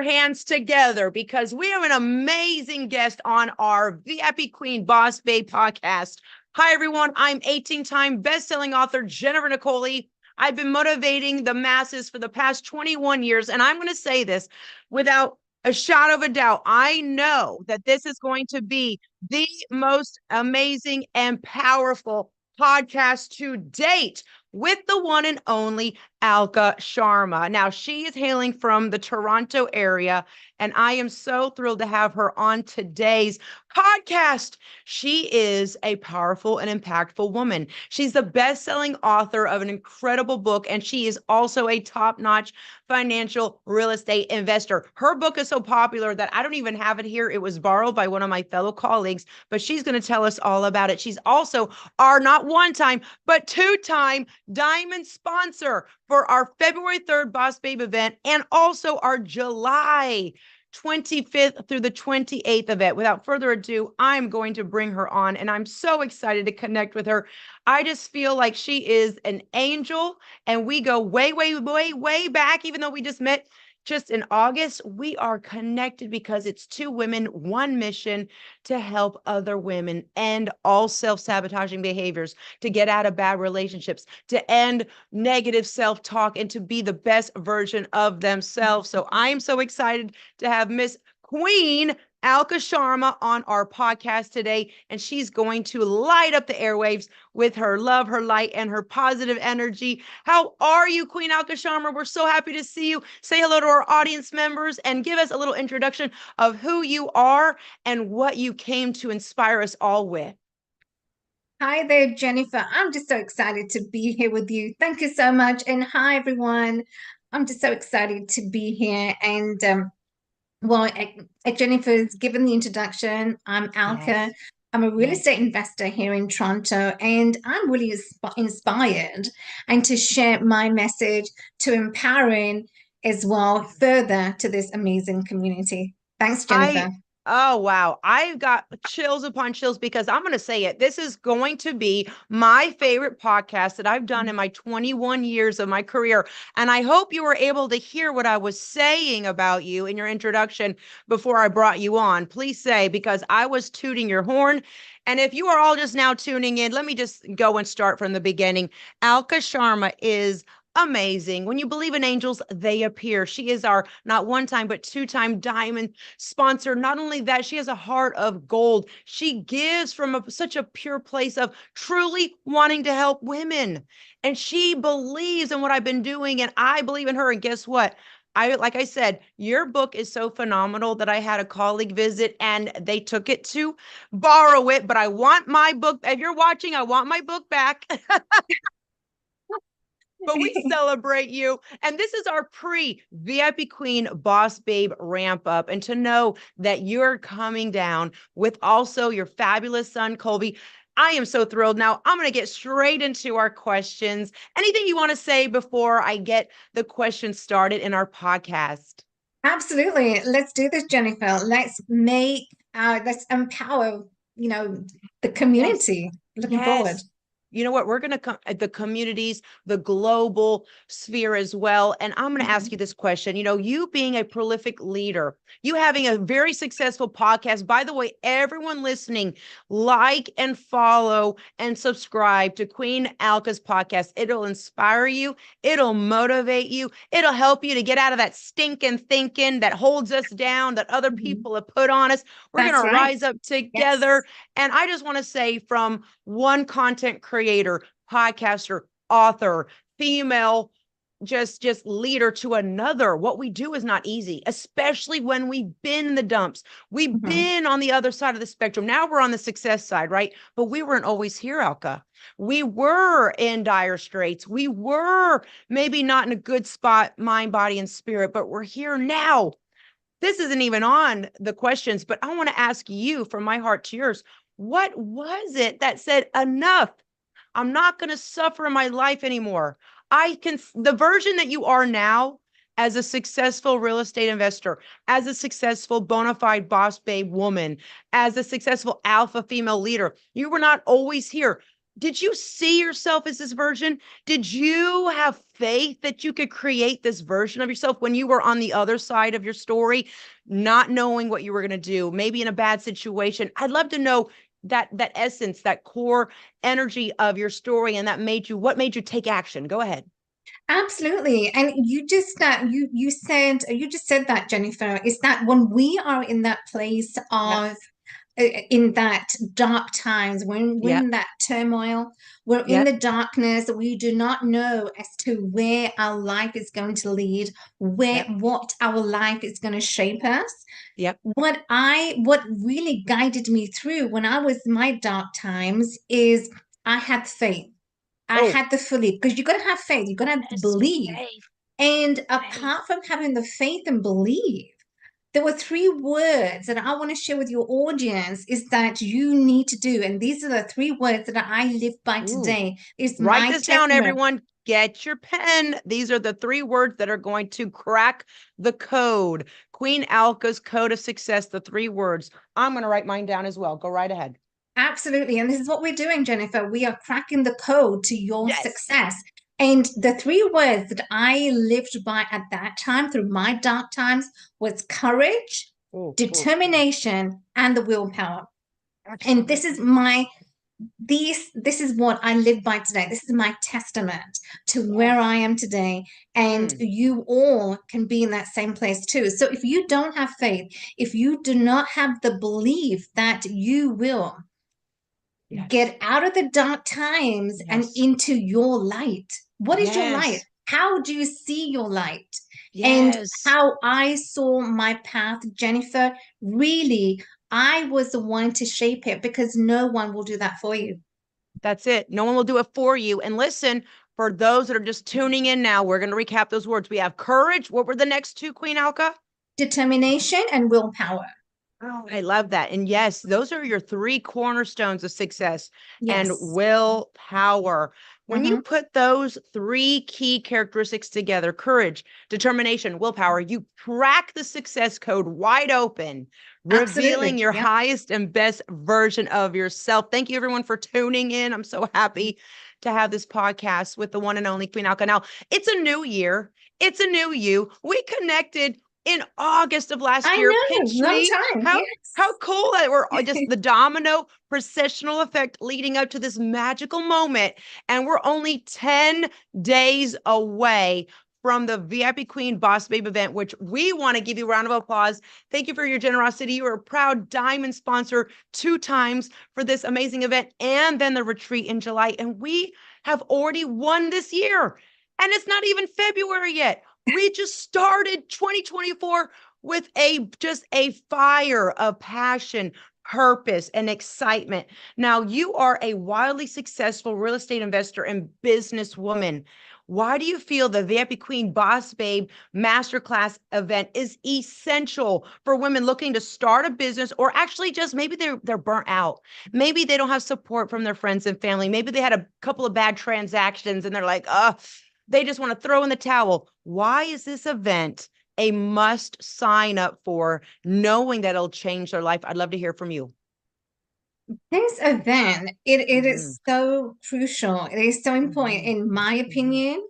your hands together because we have an amazing guest on our VIP Queen Boss Babe podcast. Hi, everyone. I'm 18-time best-selling author Jennifer Nicoli. I've been motivating the masses for the past 21 years, and I'm going to say this without a shadow of a doubt. I know that this is going to be the most amazing and powerful podcast to date with the one and only Alka Sharma. Now, she is hailing from the Toronto area, and I am so thrilled to have her on today's podcast. She is a powerful and impactful woman. She's the best-selling author of an incredible book, and she is also a top-notch financial real estate investor. Her book is so popular that I don't even have it here. It was borrowed by one of my fellow colleagues, but she's going to tell us all about it. She's also our not one-time, but two-time diamond sponsor for our February 3rd Boss Babe event and also our July 25th through the 28th event. Without further ado, I'm going to bring her on, and I'm so excited to connect with her. I just feel like she is an angel, and we go way, way, way, way back, even though we just met just in August. We are connected because it's two women, one mission to help other women end all self-sabotaging behaviors, to get out of bad relationships, to end negative self-talk, and to be the best version of themselves. So I'm so excited to have Miss Queen Alka Sharma on our podcast today, and she's going to light up the airwaves with her love, her light, and her positive energy. How are you, Queen Alka Sharma? We're so happy to see you. Say hello to our audience members and give us a little introduction of who you are and what you came to inspire us all with. Hi there, Jennifer. I'm just so excited to be here with you. Thank you so much. And hi, everyone. I'm just so excited to be here. And Jennifer's given the introduction. I'm Alka. Yes. I'm a real Yes. estate investor here in Toronto, and I'm really inspired and to share my message to empowering as well further to this amazing community. Thanks, Jennifer. Oh, wow. I've got chills upon chills because I'm going to say it. This is going to be my favorite podcast that I've done in my 21 years of my career. And I hope you were able to hear what I was saying about you in your introduction before I brought you on. Please say, because I was tooting your horn. And if you are all just now tuning in, let me just go and start from the beginning. Alka Sharma is amazing. When you believe in angels, they appear. She is our not one time, but two-time diamond sponsor. Not only that, she has a heart of gold. She gives from such a pure place of truly wanting to help women. And she believes in what I've been doing, and I believe in her. And guess what? Like I said, your book is so phenomenal that I had a colleague visit and they took it to borrow it. But I want my book. If you're watching, I want my book back. But we celebrate you. And this is our pre-VIP Queen Boss Babe ramp up. And to know that you're coming down with also your fabulous son, Colby, I am so thrilled. Now, I'm going to get straight into our questions. Anything you want to say before I get the questions started in our podcast? Absolutely. Let's do this, Jennifer. Let's empower, the Yes. community. Looking forward. Yes. You know what? We're going to come at the communities, the global sphere as well. And I'm going to ask you this question. You know, you being a prolific leader, you having a very successful podcast. By the way, everyone listening, like and follow and subscribe to Queen Alka's podcast. It'll inspire you. It'll motivate you. It'll help you to get out of that stinking thinking that holds us down, that other people have put on us. We're going That's to right. rise up Yes. together. And I just want to say, from one content creator, podcaster, author, female, just leader to another, what we do is not easy, especially when we've been in the dumps. We've been on the other side of the spectrum. Now we're on the success side, right? But we weren't always here, Alka. We were in dire straits. We were maybe not in a good spot, mind, body, and spirit, but we're here now. This isn't even on the questions, but I want to ask you, from my heart to yours, what was it that said, enough? I'm not going to suffer in my life anymore. The version that you are now as a successful real estate investor, as a successful bona fide boss babe woman, as a successful alpha female leader, you were not always here. Did you see yourself as this version? Did you have faith that you could create this version of yourself when you were on the other side of your story, not knowing what you were going to do, maybe in a bad situation? I'd love to know that essence, that core energy of your story, and what made you take action? Go ahead. Absolutely. And you just said that, Jennifer, is that when we are in that place Yep. of in that dark times, when we're Yep. in that turmoil, we're in Yep. the darkness, we do not know as to where our life is going to lead, where Yep. what our life is going to shape us. Yep. What really guided me through when I was in my dark times is I had faith. I Oh, had the belief, because you got to have faith, you got to yes. believe. Faith. And Faith. apart from having the faith and belief, there were three words that I want to share with your audience is that you need to do. And these are the three words that I live by Ooh. today. Is Write my this down, testament. everyone. Get your pen. These are the three words that are going to crack the code. Queen Alka's code of success, the three words. I'm going to write mine down as well. Go right ahead. Absolutely. And this is what we're doing, Jennifer. We are cracking the code to your Yes. success. And the three words that I lived by at that time through my dark times was courage, Oh, oh, oh. determination, and the willpower. And Excellent. this is what I live by today. This is my testament to where I Yes. am today. And Mm, you all can be in that same place too. So if you don't have faith, if you do not have the belief that you will yes. get out of the dark times and Yes. into your light. What is your light? Yes. How do you see your light? And Yes. how I saw my path, Jennifer, really, I was the one to shape it because no one will do that for you. That's it. No one will do it for you. And listen, for those that are just tuning in now, we're going to recap those words. We have courage. What were the next two, Queen Alka? Determination and willpower. Oh, I love that. And yes, those are your three cornerstones of success and Yes. willpower. When you Hmm. put those three key characteristics together, courage, determination, willpower, you crack the success code wide open, revealing Absolutely. your Yep. highest and best version of yourself. Thank you, everyone, for tuning in. I'm so happy to have this podcast with the one and only Queen Alka. Now, it's a new year. It's a new you. We connected in August of last I year. know. Pinch Long me. time. How Yes. cool that we're just the domino processional effect leading up to this magical moment. And we're only 10 days away from the VIP Queen Boss Babe event, which we want to give you a round of applause. Thank you for your generosity. You are a proud diamond sponsor 2 times for this amazing event and then the retreat in July. And we have already won this year. And it's not even February yet. We just started 2024 with a fire of passion, purpose, and excitement. Now, you are a wildly successful real estate investor and businesswoman. Why do you feel the VIP Queen Boss Babe Masterclass event is essential for women looking to start a business, or actually just maybe they're burnt out? Maybe they don't have support from their friends and family. Maybe they had a couple of bad transactions and they're like, they just want to throw in the towel. Why is this event a must sign up for, knowing that it'll change their life? I'd love to hear from you. This event, it Mhm, is so crucial. It is so important, mhm, in my mhm, opinion.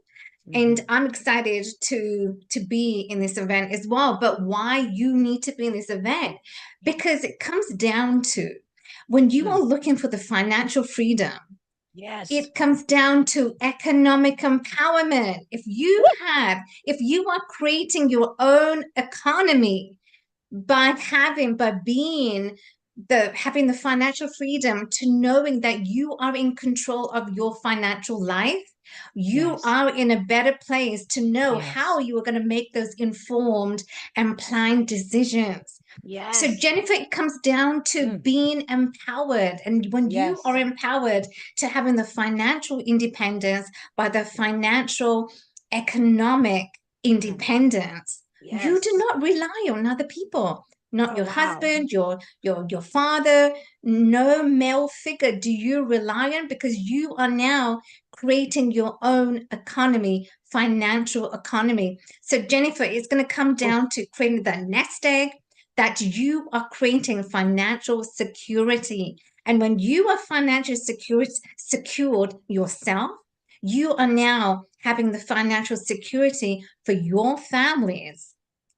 And mhm. I'm excited to be in this event as well. But why you need to be in this event? Because it comes down to when you are Mm, looking for the financial freedom, yes. it comes down to economic empowerment. If you are creating your own economy by being having the financial freedom to knowing that you are in control of your financial life, you Yes. are in a better place to know how Yes. you are going to make those informed and planned decisions. So, Yes. Jennifer, it comes down to Mm, being empowered. And when you are yes. empowered to having the financial independence by the financial economic Mm, independence, you do yes. not rely on other people, not Oh, your wow. husband, your father, no male figure do you rely on, because you are now creating your own economy, financial economy. So, Jennifer, it's going to come Oh, down to creating the nest egg, that you are creating financial security. And when you are financially secured yourself, you are now having the financial security for your families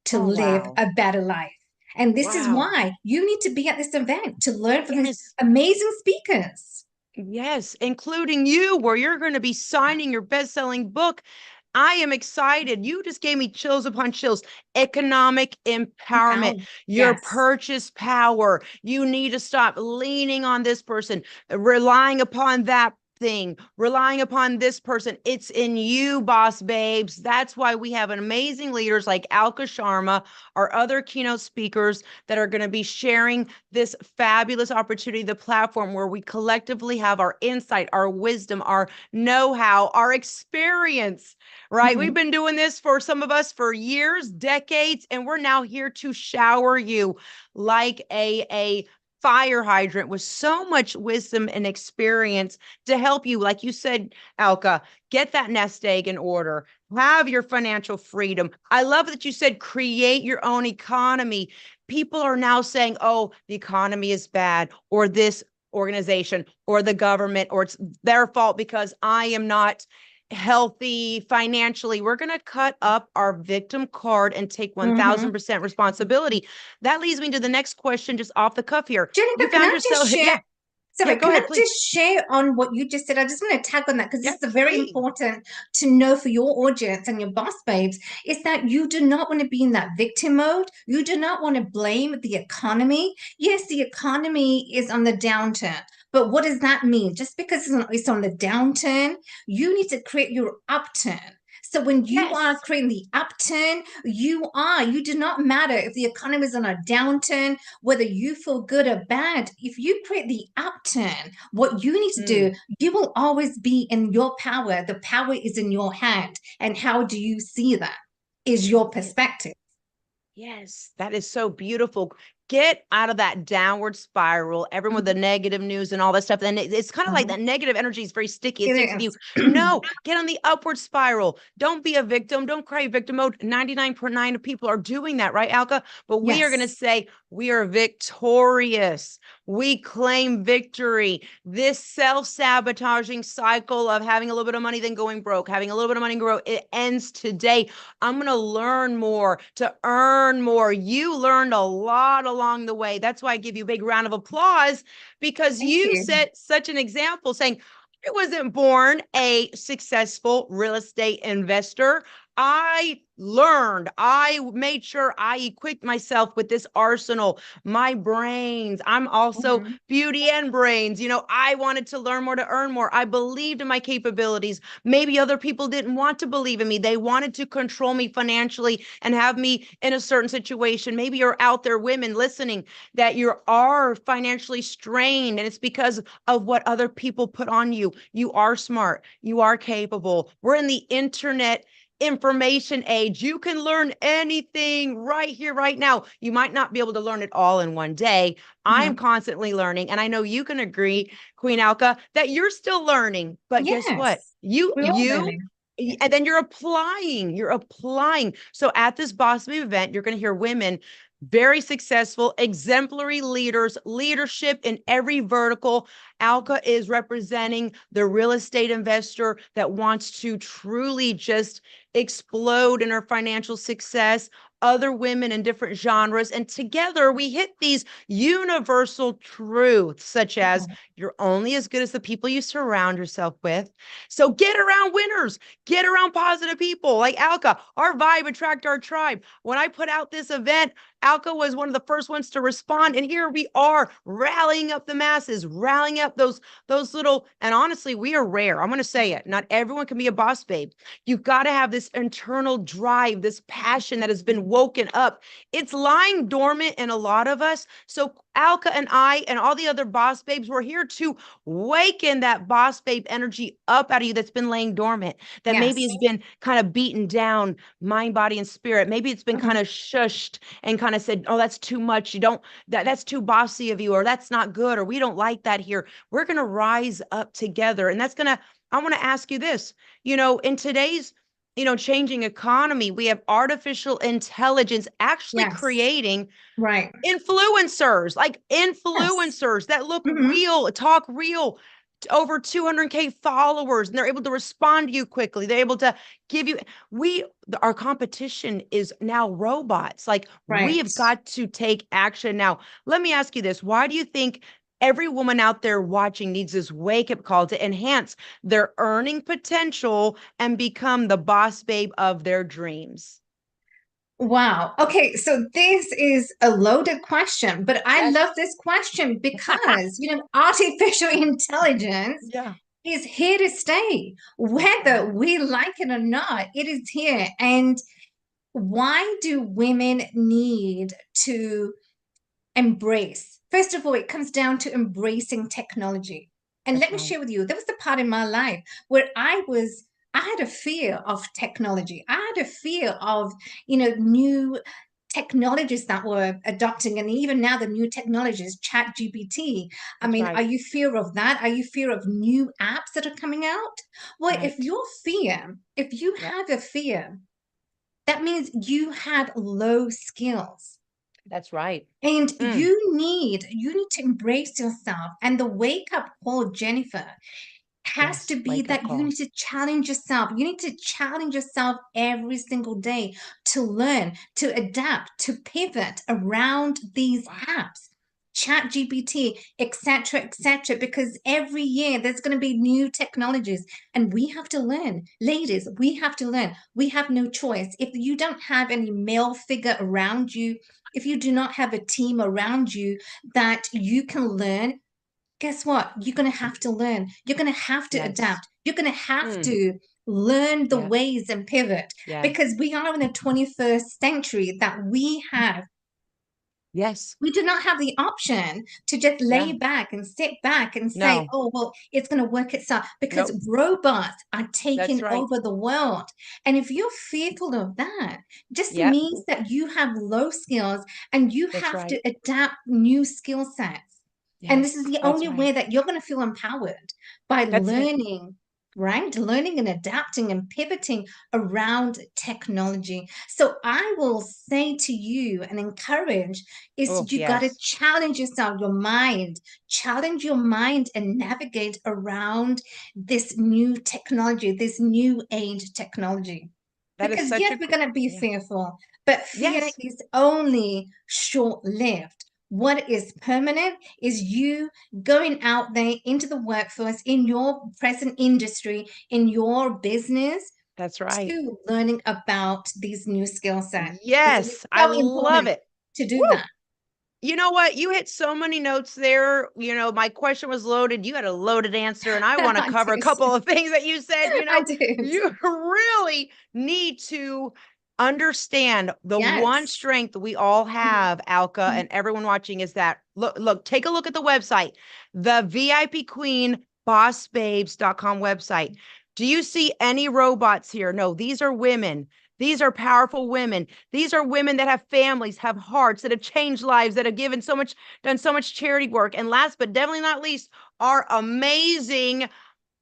to Oh, live wow. a better life. And this is Wow. why you need to be at this event to learn from these Yes. amazing speakers. Yes, including you, where you're going to be signing your best-selling book. I am excited. You just gave me chills upon chills. Economic empowerment, Empower. your Yes. purchase power. You need to stop leaning on this person, relying upon that thing, relying upon this person. It's in you, boss babes. That's why we have amazing leaders like Alka Sharma, our other keynote speakers that are going to be sharing this fabulous opportunity, the platform where we collectively have our insight, our wisdom, our know-how, our experience, right? We've Mhm. been doing this for some of us for years, decades, and we're now here to shower you like a fire hydrant with so much wisdom and experience to help you, like you said, Alka, get that nest egg in order, have your financial freedom. I love that you said create your own economy. People are now saying, oh, the economy is bad, or this organization or the government, or it's their fault because I am not healthy financially. We're going to cut up our victim card and take Mhm. 1000% responsibility. That leads me to the next question, just off the cuff here. Jennifer, You can found I just yourself, share? yeah, yeah, Sorry, go can I ahead, please. just share on what you just said? I just want to tag on that because this Yeah, is very please. important to know for your audience and your boss babes is that you do not want to be in that victim mode. You do not want to blame the economy. Yes, the economy is on the downturn, but what does that mean? Just because it's on the downturn, you need to create your upturn. So when you are Yes. creating the upturn, you do not matter if the economy is on a downturn, whether you feel good or bad. If you create the upturn, what you need to do, Mm. you will always be in your power. The power is in your hand. And how do you see that? Is your perspective. Yes, that is so beautiful. Get out of that downward spiral, everyone with the Mhm. negative news and all that stuff. And it's kind of like Mhm. that negative energy is very sticky. It It sticks with you. is. No, get on the upward spiral. Don't be a victim. Don't cry victim mode. 99.9 of people are doing that, right, Alka? But we are going to Yes. say we are victorious. We claim victory. This self-sabotaging cycle of having a little bit of money, then going broke, having a little bit of money, grow, it ends today. I'm going to learn more to earn more. You learned a lot along the way. That's why I give you a big round of applause, because Thank you you. set such an example saying, I wasn't born a successful real estate investor. I learned, I made sure I equipped myself with this arsenal, my brains. I'm also Mhm. beauty and brains. I wanted to learn more to earn more. I believed in my capabilities. Maybe other people didn't want to believe in me. They wanted to control me financially and have me in a certain situation. Maybe you're out there, women listening, that you are financially strained, and it's because of what other people put on you. You are smart. You are capable. We're in the internet information age. You can learn anything right here, right now. You might not be able to learn it all in one day. I'm Mhm. constantly learning, and I know you can agree, Queen Alka, that you're still learning. But guess what? Yes. We're all learning. And then you're applying. So at this Boss Babe event, you're going to hear women, very successful, exemplary leaders, leadership in every vertical. Alka is representing the real estate investor that wants to truly just explode in her financial success, other women in different genres. And together we hit these universal truths, such as Mhm. you're only as good as the people you surround yourself with. So get around winners, get around positive people like Alka. Our vibe attract our tribe. When I put out this event, Alka was one of the first ones to respond. And here we are rallying up the masses, rallying up those little, and honestly, we are rare. I'm going to say it. Not everyone can be a boss babe. You've got to have this internal drive, this passion that has been woken up. It's lying dormant in a lot of us. So Alka and I and all the other boss babes, we're here to waken that boss babe energy up out of you that's been laying dormant, that maybe Yes. has been kind of beaten down, mind, body, and spirit. Maybe it's been kind Mhm. of shushed and kind of said, oh, that's too much. You don't, that's too bossy of you, or that's not good, or we don't like that here. We're going to rise up together. And I want to ask you this, in today's changing economy. We have artificial intelligence actually Yes. creating Right. influencers, like Yes. influencers that look Hmm. real, talk real, over 200K followers, and they're able to respond to you quickly. They're able to give you, our competition is now robots. Like, we Right. have got to take action now. Let me ask you this. Why do you think every woman out there watching needs this wake up call to enhance their earning potential and become the boss babe of their dreams? Wow. Okay, so this is a loaded question, but I love Yes. this question because, artificial intelligence Yeah, is here to stay. that's Whether right. we like it or not, it is here. And why do women need to embrace? First of all, it comes down to embracing technology. And That's let me right. share with you, there was a part in my life where I had a fear of technology. I had a fear of, new technologies that were adopting, and even now the new technologies, chat gpt. I That's mean, are right. you fear of that? Are you fear of new apps that are coming out? Well, Right. if you Yep. have a fear, that means you have low skills. That's right. And Mm. you need to embrace yourself. And the wake up call, Jennifer, has to Yes. be Wake up that you call. need to challenge yourself. You need to challenge yourself every single day to learn, to adapt, to pivot around these Wow. apps, chat GPT, etc., because every year there's going to be new technologies and we have to learn. Ladies, we have to learn. We have no choice. If you don't have any male figure around you, if you do not have a team around you that you can learn, guess what? You're going to have to learn. You're going to have to Yes. adapt. You're going to have Mm. to learn the Yeah. ways and pivot, Yes. because we are in the 21st century that Yes. we do not have the option to just lay Yeah. back and sit back and say, No. oh, well, it's going to work itself, because Nope. robots are That's taking right. over the world. And if you're fearful of that, just Yep. means that you have low skills and you That's have to right. adapt new skill sets. And this is Yes. the That's only way right. that you're going to feel empowered, by That's it. learning, right? Learning and adapting and pivoting around technology. So I will say to you and encourage, Oh, is you got to yes. challenge your mind and navigate around this new technology, this new age technology. That is Because such yes, a we're cool. going to be Yeah. fearful, but fear Yes. is only short lived. What is permanent is you going out there into the workforce, in your present industry, in your business, That's right. to learning about these new skill sets. Because it is Yes. I so love important it. to do Woo. that. You know what? You hit so many notes there. My question was loaded. You had a loaded answer, and I want to I cover a did. couple of things that you said. I did. You really need to understand the one Yes. strength we all Mhm. have, Alka, Mhm. and everyone watching is that look, take a look at the website, the VIP Queen bossbabes.com website. Do you see any robots here? No, these are women. These are powerful women. These are women that have families, have hearts, that have changed lives, that have given so much, done so much charity work. And last but definitely not least, our amazing,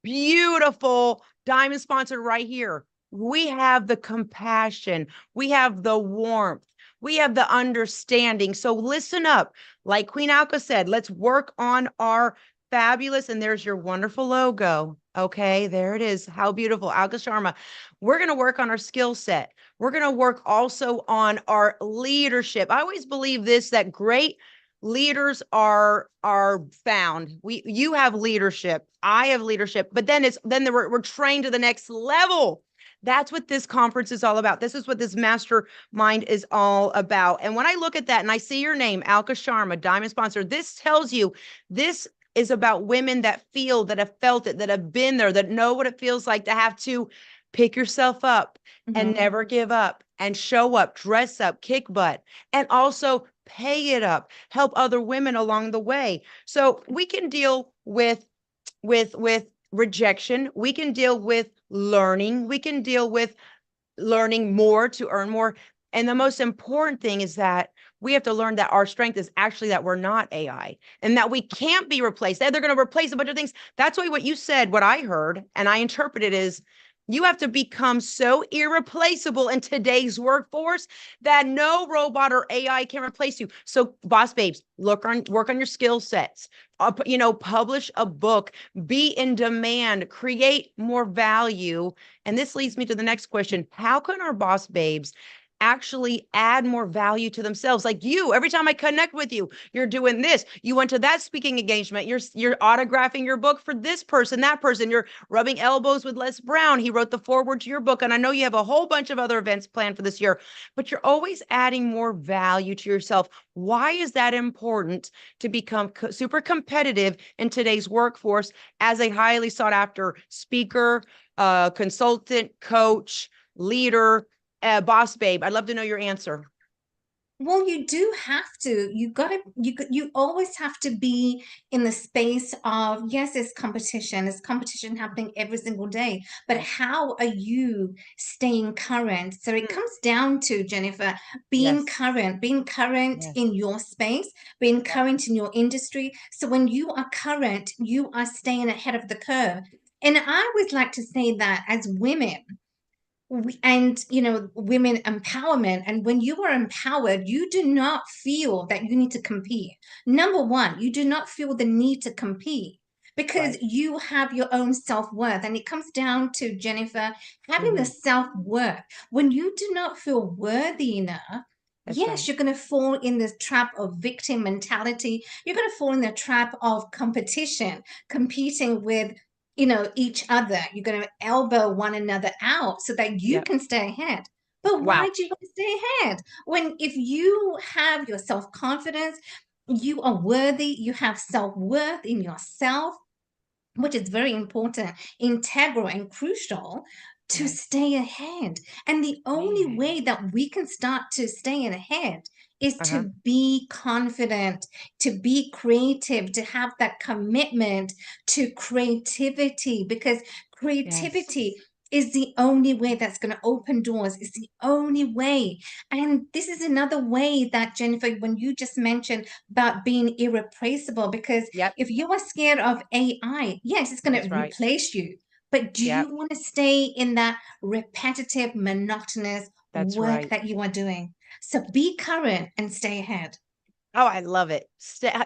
beautiful diamond sponsor right here. We have the compassion, we have the warmth, we have the understanding. So listen up. Like Queen Alka said, let's work on our fabulous, and there's your wonderful logo. Okay, there it is. How beautiful. Alka Sharma. We're going to work on our skill set. We're going to work also on our leadership. I always believe this, that great leaders are found. You have leadership, I have leadership, but then we're trained to the next level. That's what this conference is all about. This is what this mastermind is all about. And when I look at that and I see your name, Alka Sharma, diamond sponsor, this tells you this is about women that feel, that have felt it, that have been there, that know what it feels like to have to pick yourself up and Mhm. never give up and show up, dress up, kick butt, and also pay it up, help other women along the way. So we can deal with rejection, we can deal with learning, we can deal with learning more to earn more. And the most important thing is that we have to learn that our strength is actually that we're not AI and that we can't be replaced. They're going to replace a bunch of things. That's why what you said, what I heard, and I interpreted is You have to become so irreplaceable in today's workforce that no robot or AI can replace you. So, boss babes, work on your skill sets. Publish a book, be in demand, create more value. And this leads me to the next question. How can our boss babes actually add more value to themselves? Like you, every time I connect with you, you're doing this. You went to that speaking engagement. You're autographing your book for this person, that person. You're rubbing elbows with Les Brown. He wrote the foreword to your book. And I know you have a whole bunch of other events planned for this year, but you're always adding more value to yourself. Why is that important to become super competitive in today's workforce as a highly sought after speaker, consultant, coach, leader, boss babe? I'd love to know your answer. Well, you do have to. You always have to be in the space of, yes, it's competition. It's competition happening every single day. But how are you staying current? So it comes down to, Jennifer, Yes. being current Yes. in your space, being Yep. current in your industry. So when you are current, you are staying ahead of the curve. And I always like to say that as women, and women empowerment, and when you are empowered, you do not feel that you need to compete. Number one, you do not feel the need to compete because Right. you have your own self-worth. And it comes down to, Jennifer, having the Mm-hmm. self-worth. When you do not feel worthy enough, That's yes, right. you're going to fall in the trap of victim mentality. You're going to fall in the trap of competition, competing with each other. You're going to elbow one another out so that you Yep. can stay ahead. But why Wow. do you want to stay ahead when, if you have your self-confidence, you are worthy, you have self-worth in yourself, which is very important, integral, and crucial to Yes. stay ahead. And the only Man. way that we can start to stay ahead is Uh-huh. to be confident, to be creative, to have that commitment to creativity, because Yes. creativity is the only way that's going to open doors. It's the only way. And this is another way that, Jennifer, when you just mentioned about being irreplaceable, because Yep. if you are scared of AI, yes, it's going That's to right. replace you. But do Yep. you want to stay in that repetitive, monotonous That's work right. that you are doing? So be current and stay ahead. Oh, I love it.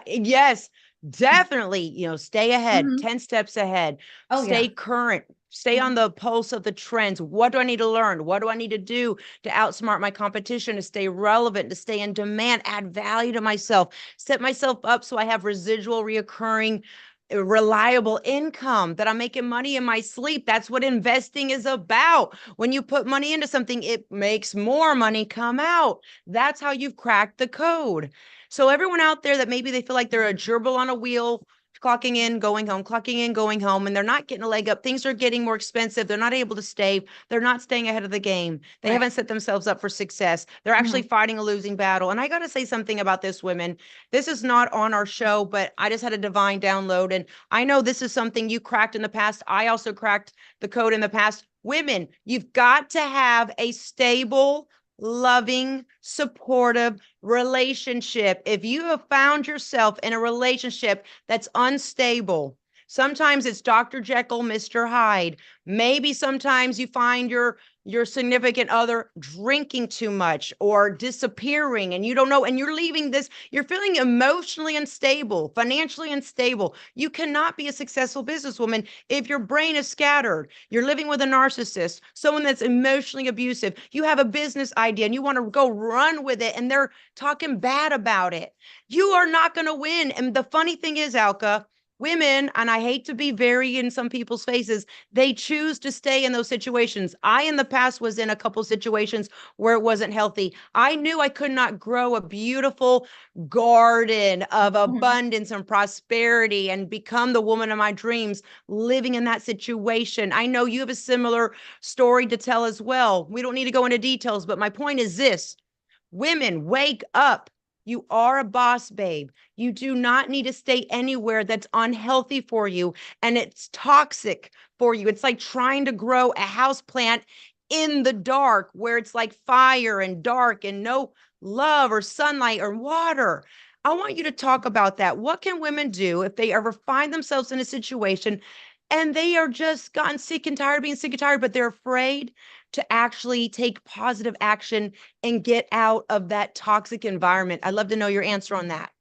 Yes, definitely. Stay ahead, Mhm. 10 steps ahead, Oh, stay yeah. current, stay Yeah. on the pulse of the trends. What do I need to learn? What do I need to do to outsmart my competition, to stay relevant, to stay in demand, add value to myself, set myself up so I have residual, reoccurring, reliable income, that I'm making money in my sleep? That's what investing is about. When you put money into something, it makes more money come out. That's how you've cracked the code. So everyone out there that maybe they feel like they're a gerbil on a wheel, clocking in, going home, clocking in, going home, and they're not getting a leg up. Things are getting more expensive. They're not able to stay. They're not staying ahead of the game. They Right. haven't set themselves up for success. They're actually Mhm. fighting a losing battle. And I got to say something about this, women. This is not on our show, but I just had a divine download. And I know this is something you cracked in the past. I also cracked the code in the past. Women, you've got to have a stable, loving, supportive relationship. If you have found yourself in a relationship that's unstable, sometimes it's Dr. Jekyll, Mr. Hyde. Maybe sometimes you find your significant other drinking too much or disappearing, and you don't know, and you're leaving this, you're feeling emotionally unstable, financially unstable. You cannot be a successful businesswoman if your brain is scattered. You're living with a narcissist, someone that's emotionally abusive. You have a business idea and you want to go run with it, and they're talking bad about it. You are not going to win. And the funny thing is, Alka, women, and I hate to be very in some people's faces, they choose to stay in those situations. I, in the past, was in a couple situations where it wasn't healthy. I knew I could not grow a beautiful garden of Mhm. abundance and prosperity and become the woman of my dreams living in that situation. I know you have a similar story to tell as well. We don't need to go into details, but my point is this: women, wake up. You are a boss, babe. You do not need to stay anywhere that's unhealthy for you and it's toxic for you. It's like trying to grow a house plant in the dark where it's like fire and dark and no love or sunlight or water. I want you to talk about that. What can women do if they ever find themselves in a situation and they are just gotten sick and tired of being sick and tired, but they're afraid to actually take positive action and get out of that toxic environment. I'd love to know your answer on that.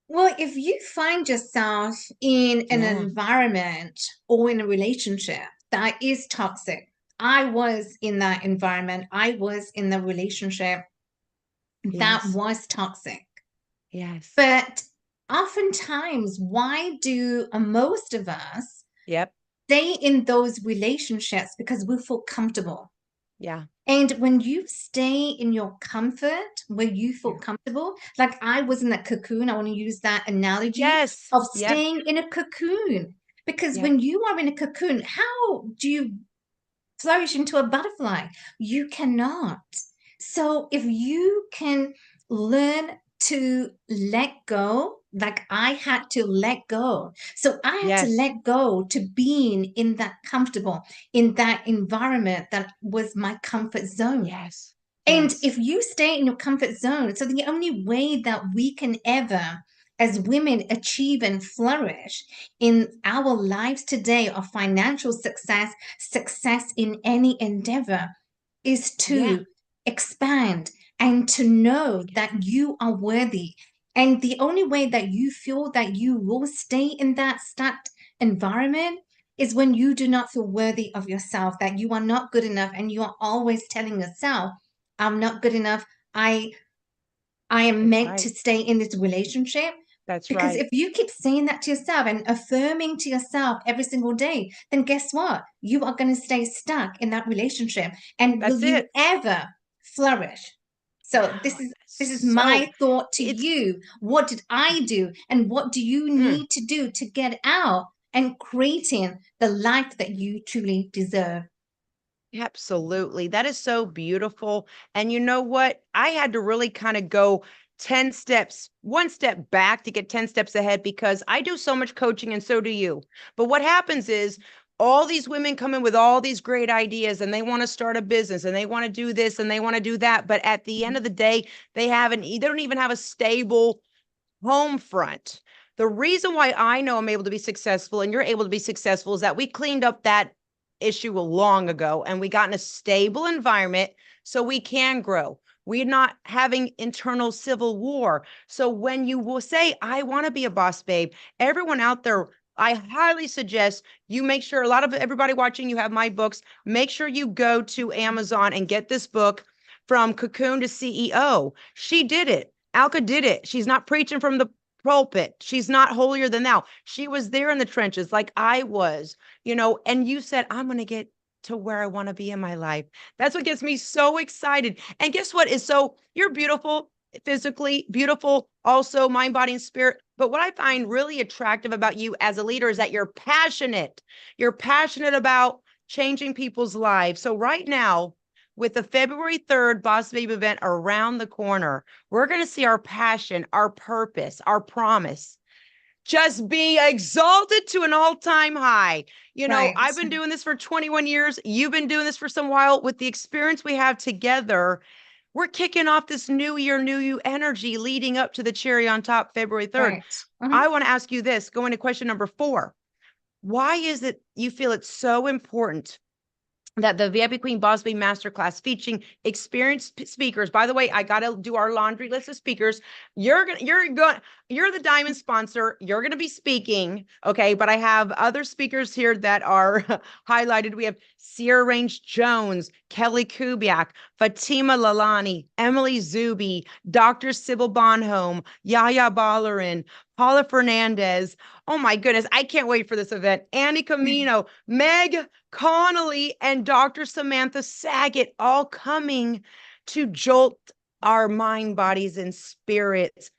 Well, if you find yourself in an Yeah. environment or in a relationship that is toxic, I was in that environment, I was in the relationship that Yes. was toxic. Yes. But oftentimes, why do most of us Yep. stay in those relationships? Because we feel comfortable. Yeah. And when you stay in your comfort, where you feel Yeah. comfortable, like I was in that cocoon, I want to use that analogy Yes. of Yep. staying in a cocoon. Because Yep. when you are in a cocoon, how do you flourish into a butterfly? You cannot. So if you can learn to let go, like I had to let go. So I had to Yes. let go to being in that comfortable, in that environment that was my comfort zone. Yes. And Yes. if you stay in your comfort zone, so the only way that we can ever, as women, achieve and flourish in our lives today of financial success, success in any endeavor, is Yeah. to expand and to know that you are worthy. And the only way that you feel that you will stay in that stuck environment is when you do not feel worthy of yourself, that you are not good enough, and you are always telling yourself, I'm not good enough. I I am That's meant to right. stay in this relationship. That's Because right. if you keep saying that to yourself and affirming to yourself every single day, then guess what? You are going to stay stuck in that relationship. And will That's you it. ever flourish? So Wow. this is So my thought to it's you. What did I do? And what do you mm, need to do to get out and creating the life that you truly deserve? absolutely. That is so beautiful. And you know what? I had to really kind of go 10 steps, one step back to get 10 steps ahead because I do so much coaching and so do you. But what happens is all these women come in with all these great ideas and they want to start a business and they want to do this and they want to do that. But at the end of the day, they don't even have a stable home front. The reason why I know I'm able to be successful and you're able to be successful is that we cleaned up that issue long ago and we got in a stable environment so we can grow. We're not having internal civil war. So when you will say, I want to be a boss babe, everyone out there, I highly suggest you make sure a lot of everybody watching, you have my books. Make sure you go to Amazon and get this book from Cocoon to CEO. She did it. Alka did it. She's not preaching from the pulpit. She's not holier than thou. She was there in the trenches like I was, and you said, I'm going to get to where I want to be in my life. That's what gets me so excited. And guess what is you're beautiful, physically beautiful, also mind, body, and spirit. But what I find really attractive about you as a leader is that you're passionate. You're passionate about changing people's lives. So right now, with the February 3rd Boss Babe event around the corner, we're going to see our passion, our purpose, our promise just be exalted to an all-time high. Right. I've been doing this for 21 years. You've been doing this for some while. With the experience we have together, we're kicking off this new year, new you energy leading up to the cherry on top, February 3rd. Right. Mhm. I want to ask you this, going to question number 4. Why is it you feel it's so important that the VIP Queen Boss Babe Masterclass featuring experienced speakers? By the way, I gotta do our laundry list of speakers. You're the diamond sponsor. You're gonna be speaking, okay? But I have other speakers here that are highlighted. We have Sierra Range Jones, Kelly Kubiak, Fatima Lalani, Emily Zuby, Dr. Sybil Bonhomme, Yaya Ballerin, Paula Fernandez. Oh my goodness, I can't wait for this event. Annie Camino, Meg Connolly, and Dr. Samantha Saget all coming to jolt our mind, bodies, and spirits.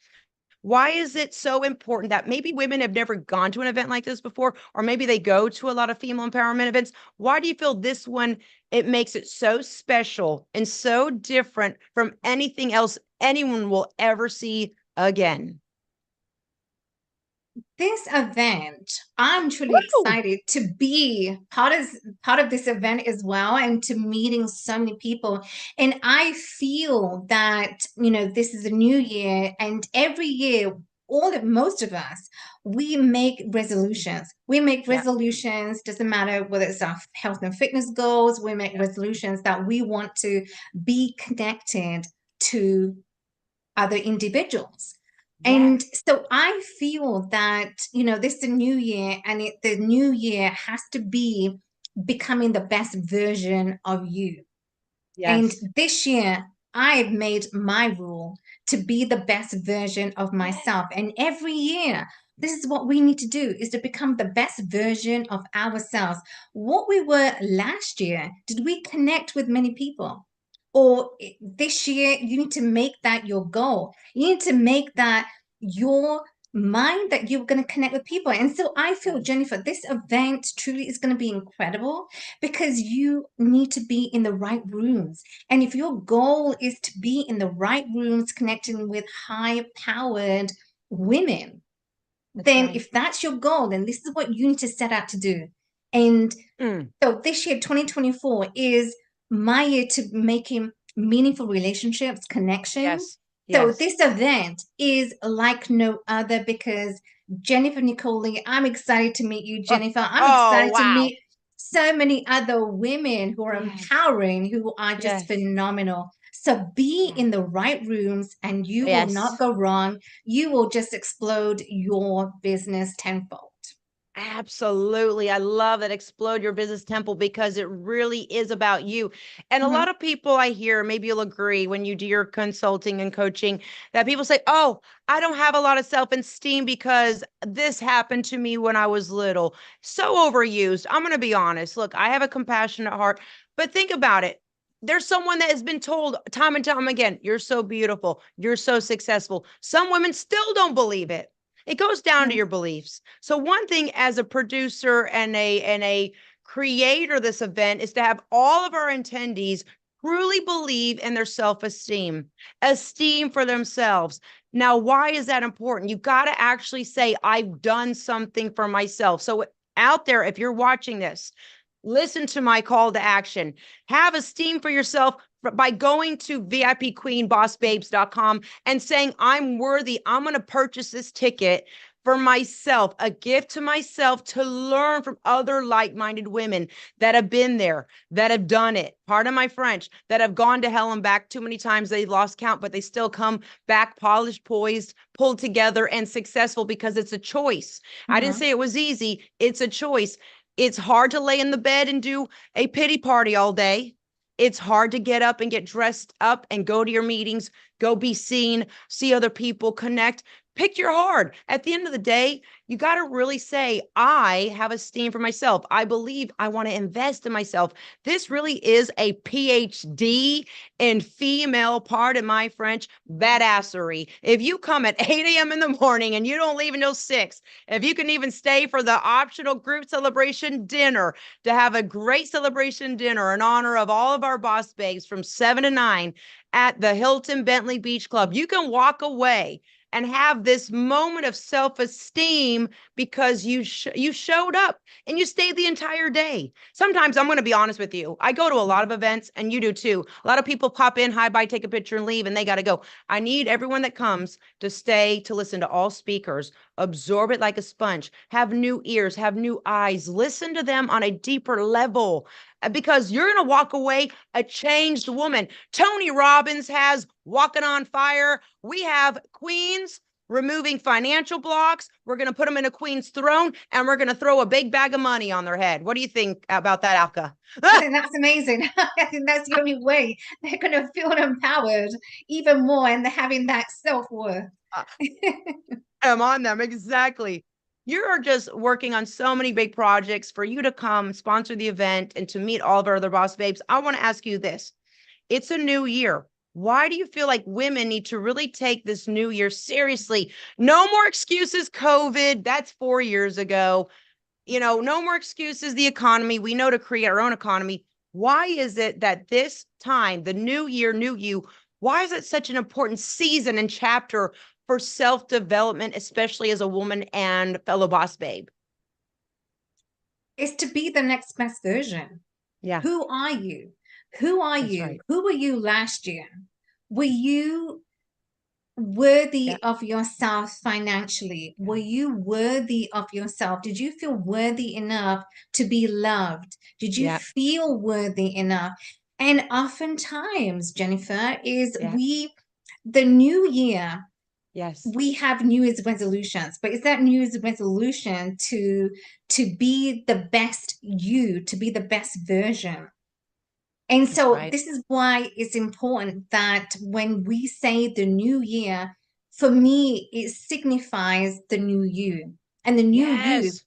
Why is it so important that maybe women have never gone to an event like this before, or maybe they go to a lot of female empowerment events? Why do you feel this one, it makes it so special and so different from anything else anyone will ever see again? This event, I'm truly Woo! excited to be part of this event as well, and to meeting so many people. And I feel that, this is a new year, and every year most of us, we make resolutions. We make Yeah. resolutions, doesn't matter whether it's our health and fitness goals, we make Yeah. resolutions that we want to be connected to other individuals. Yes. And so I feel that, this is a new year, and the new year has to be becoming the best version of you. And Yes. this year, I've made my rule to be the best version of Yes. myself. And every year, this is what we need to do, is to become the best version of ourselves. What we were last year, did we connect with many people? Or this year, you need to make that your goal. You need to make that your mind, that you're going to connect with people. And so I feel, Yes. Jennifer, this event truly is going to be incredible, because you need to be in the right rooms. And if your goal is to be in the right rooms connecting with high powered women, That's then right. if that's your goal, then this is what you need to set out to do. And Mm. so this year, 2024, is my year to making meaningful relationships, connections. Yes. So Yes. this event is like no other, because Jennifer Nicole, I'm excited to meet you, Oh, Jennifer. I'm oh, excited to wow. meet so many other women who are Yes. empowering, who are just Yes. phenomenal. So be Yes. in the right rooms and you will not Yes. go wrong. You will just explode your business tenfold. Absolutely. I love that explode your business temple because it really is about you. And a Mhm. lot of people I hear, maybe you'll agree when you do your consulting and coaching, that people say, "Oh, I don't have a lot of self-esteem because this happened to me when I was little." So overused. I'm going to be honest. Look, I have a compassionate heart, but think about it. There's someone that has been told time and time again, "You're so beautiful. You're so successful." Some women still don't believe it. It goes down to Mhm. your beliefs. So one thing as a producer and a creator of this event is to have all of our attendees truly believe in their self-esteem, esteem for themselves. Now, why is that important? You've got to actually say, I've done something for myself. So out there, if you're watching this, listen to my call to action. Have esteem for yourself by going to VIPQueenBossBabes.com and saying, I'm worthy. I'm going to purchase this ticket for myself, a gift to myself to learn from other like-minded women that have been there, that have done it. Pardon my French, that have gone to hell and back too many times. They lost count, but they still come back polished, poised, pulled together, and successful because it's a choice. I didn't Mhm. say it was easy. It's a choice. It's hard to lay in the bed and do a pity party all day. It's hard to get up and get dressed up and go to your meetings, go be seen, see other people, connect. Pick your heart. At the end of the day, you got to really say, I have esteem for myself. I believe I want to invest in myself. This really is a PhD in female, pardon my French, badassery. If you come at 8 a.m. in the morning and you don't leave until 6, if you can even stay for the optional group celebration dinner to have a great celebration dinner in honor of all of our boss babes from 7 to 9 at the Hilton Bentley Beach Club, you can walk away and have this moment of self-esteem because you showed up and you stayed the entire day. Sometimes I'm going to be honest with you. I go to a lot of events and you do too. A lot of people pop in, hi, bye, take a picture and leave and they got to go. I need everyone that comes to stay to listen to all speakers, absorb it like a sponge, have new ears, have new eyes, listen to them on a deeper level because you're going to walk away a changed woman. Tony Robbins has Walking on Fire. We have queens removing financial blocks. We're going to put them in a queen's throne and we're going to throw a big bag of money on their head. What do you think about that, Alka? I think that's amazing. I think that's the only way they're going to feel empowered even more, and they're having that self-worth. I'm on them. Exactly. You're just working on so many big projects for you to come sponsor the event and to meet all of our other boss babes. I want to ask you this. It's a new year. Why do you feel like women need to really take this new year seriously? No more excuses, COVID. That's 4 years ago. No more excuses, the economy. We know to create our own economy. Why is it that this time, the new year, new you, why is it such an important season and chapter for self-development, especially as a woman and fellow boss babe? Is to be the next best version. Yeah, Who are you? Who are that's you? right. Who were you last year? Were you worthy Yeah. of yourself financially? Were you worthy of yourself? Did you feel worthy enough to be loved? Did you Yeah. feel worthy enough? And oftentimes, Jennifer, is Yeah. the new year, Yes. we have New Year's resolutions, but is that New Year's resolution to be the best you, to be the best version? And That's so right. this is why it's important that when we say the new year, for me, it signifies the new you. And the new you Yes.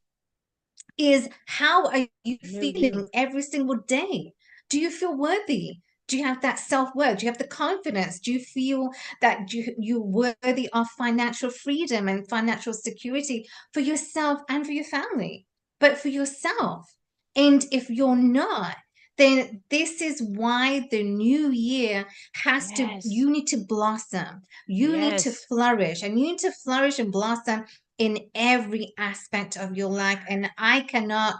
is, how are you I knew you. feeling every single day? Do you feel worthy? Do you have that self-worth? Do you have the confidence? Do you feel that you're worthy of financial freedom and financial security for yourself and for your family, but for yourself? And if you're not, then this is why the new year Yes. you need to blossom. You need to Yes. flourish, and you need to flourish and blossom in every aspect of your life. And I cannot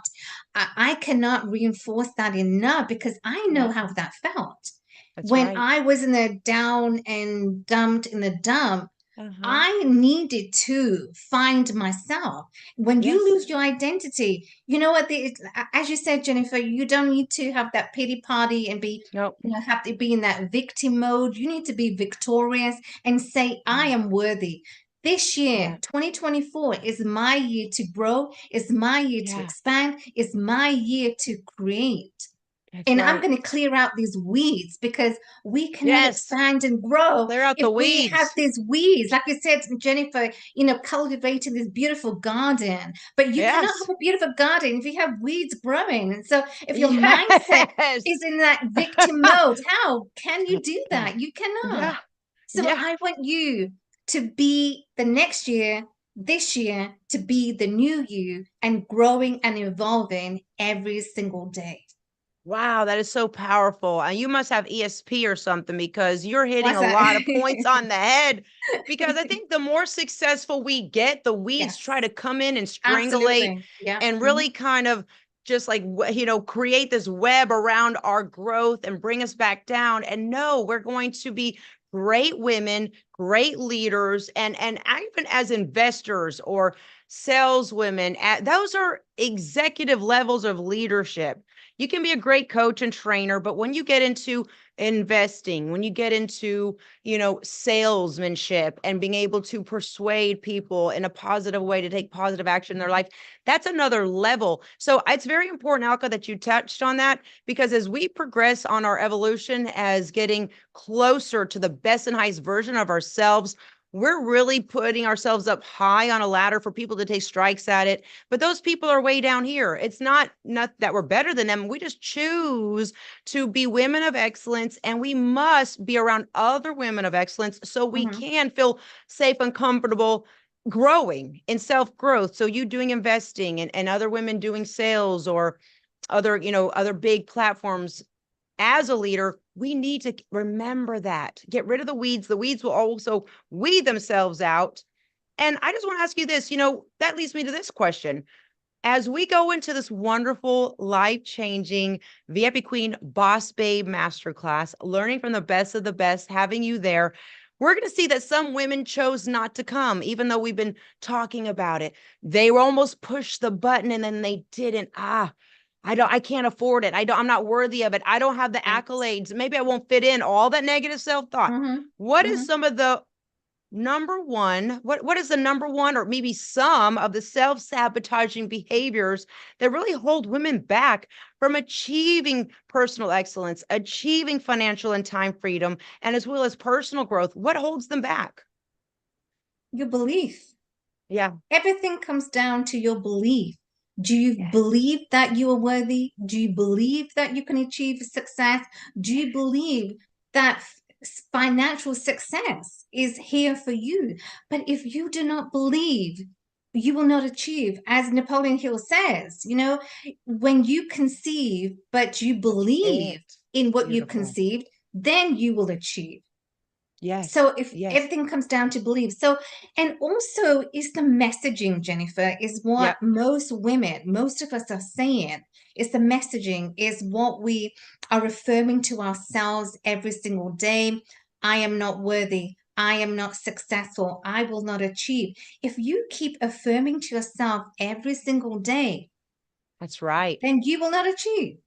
reinforce that enough, because I Yeah. know how that felt That's when right. I was in the down and dumped in the dump. Uh-huh. I needed to find myself. When you Yes. lose your identity, you know what? As you said, Jennifer, you don't need to have that pity party and be, Nope. have to be in that victim mode. You need to be victorious and say, I Mm. am worthy. This year, Yeah. 2024, is my year to grow, is my year to Yeah. expand, is my year to create. That's And I'm right. going to clear out these weeds, because we cannot Yes. expand and grow Clear out if the we have weeds. these weeds. Like you said, Jennifer, cultivating this beautiful garden, but you cannot Yes. have a beautiful garden if you have weeds growing. And so if your mindset Yes. is in that victim mode, how can you do that? You cannot. Yeah. So Yeah. I want you to be the next year, this year, to be the new you and growing and evolving every single day. Wow, that is so powerful. And you must have ESP or something, because you're hitting What's a that? lot of points on the head. Because I think the more successful we get, the weeds try Yes, to come in and strangulate absolutely. Yeah. and Mhm. really kind of just like, create this web around our growth and bring us back down. And no, we're going to be great women, great leaders, and even as investors or saleswomen, those are executive levels of leadership. You can be a great coach and trainer, but when you get into investing, when you get into, salesmanship and being able to persuade people in a positive way to take positive action in their life, that's another level. So it's very important, Alka, that you touched on that, because as we progress on our evolution as getting closer to the best and highest version of ourselves, we're really putting ourselves up high on a ladder for people to take strikes at it. But those people are way down here. It's not that we're better than them. We just choose to be women of excellence, and we must be around other women of excellence so we Mhm. can feel safe and comfortable growing in self-growth. So you doing investing, and other women doing sales, or other big platforms. As a leader, we need to remember that. Get rid of the weeds. The weeds will also weed themselves out. And I just want to ask you this, that leads me to this question. As we go into this wonderful, life-changing VIP Queen Boss Babe Masterclass, learning from the best of the best, having you there, we're going to see that some women chose not to come, even though we've been talking about it. They were almost pushed the button and then they didn't. I can't afford it. I'm not worthy of it. I don't have the Yes. accolades. Maybe I won't fit in. All that negative self-thought. Mhm. What is Mhm. some of the number one, what is the number one, or maybe some of the self-sabotaging behaviors that really hold women back from achieving personal excellence, achieving financial and time freedom, and as well as personal growth? What holds them back? Your belief. Yeah. Everything comes down to your belief. Do you Yes. believe that you are worthy? Do you believe that you can achieve success? Do you believe that financial success is here for you? But if you do not believe, you will not achieve. As Napoleon Hill says, when you conceive, but you believe It. in what you've Beautiful. conceived, then you will achieve. Yes. So if Yes. everything comes down to belief. So, and also is the messaging, Jennifer, is what Yep. most women, most of us are saying. Is the messaging, is what we are affirming to ourselves every single day. I am not worthy. I am not successful, I will not achieve. If you keep affirming to yourself every single day, That's right. then you will not achieve.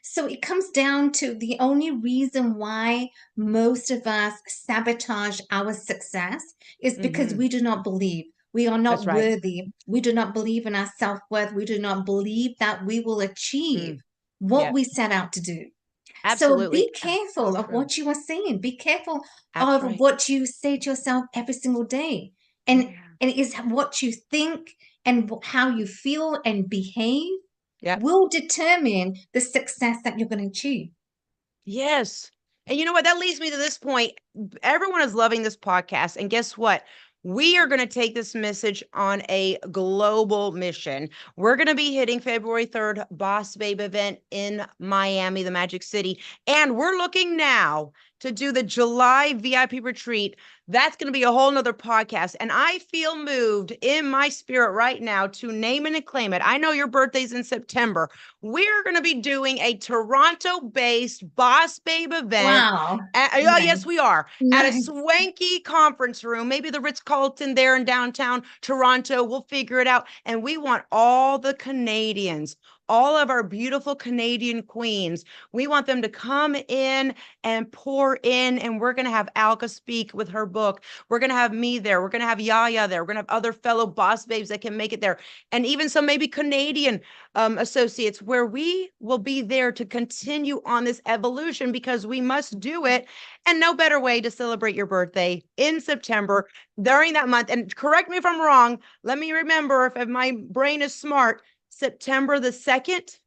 So it comes down to the only reason why most of us sabotage our success is because Hmm. we do not believe. We are That's not right. worthy. We do not believe in our self worth. We do not believe that we will achieve Mm. what Yep. we set out to do. So Absolutely. be So careful of true. what you are saying. Be careful That's of right. what you say to yourself every single day. Yeah. And it is what you think and how you feel and behave Yep. will determine the success that you're going to achieve. Yes. And you know what? That leads me to this point. Everyone is loving this podcast. And guess what? We are going to take this message on a global mission. We're going to be hitting February 3rd, Boss Babe event in Miami, the Magic City. And we're looking now to do the July VIP retreat. That's going to be a whole nother podcast. And I feel moved in my spirit right now to name it and claim it. I know your birthday's in September. We're going to be doing a Toronto-based Boss Babe event. Wow. Oh, Nice. yes, we are at a Nice. swanky conference room, maybe the Ritz-Carlton there in downtown Toronto. We'll figure it out. And we want all the Canadians, all of our beautiful Canadian queens. We want them to come in and pour in. And we're going to have Alka speak with her book. We're going to have me there. We're going to have Yaya there. We're going to have other fellow boss babes that can make it there. And even some maybe Canadian associates, where we will be there to continue on this evolution because we must do it. And no better way to celebrate your birthday in September during that month. And correct me if I'm wrong. Let me remember if my brain is smart. September the 2nd.